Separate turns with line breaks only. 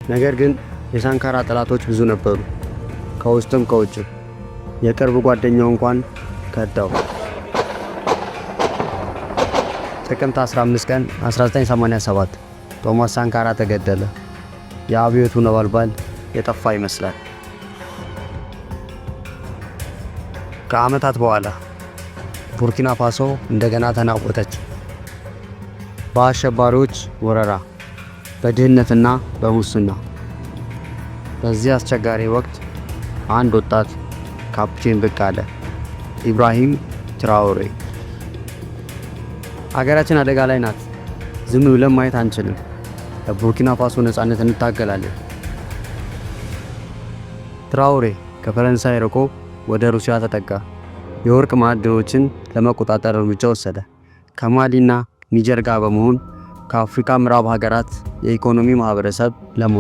ነገር ግን የሳንካራ ጠላቶች ብዙ ነበሩ፣ ከውስጥም ከውጭም። የቅርብ ጓደኛው እንኳን ከዳው። ጥቅምት 15 ቀን 1987 ቶማስ ሳንካራ ተገደለ። የአብዮቱ ነበልባል የጠፋ ይመስላል። ከዓመታት በኋላ ቡርኪና ፋሶ እንደገና ተናወጠች። በአሸባሪዎች ወረራ፣ በድህነትና በሙስና። በዚህ አስቸጋሪ ወቅት አንድ ወጣት ካፕቴን ብቅ አለ፣ ኢብራሂም ትራኦሬ። አገራችን አደጋ ላይ ናት፣ ዝም ብለን ማየት አንችልም፣ ለቡርኪና ፋሶ ነፃነት እንታገላለን። ትራኦሬ ከፈረንሳይ ርቆ ወደ ሩሲያ ተጠጋ። የወርቅ ማዕድኖችን ለመቆጣጠር እርምጃ ወሰደ። ከማሊና ኒጀር ጋር በመሆን ከአፍሪካ ምዕራብ ሀገራት የኢኮኖሚ ማህበረሰብ ለመውጣት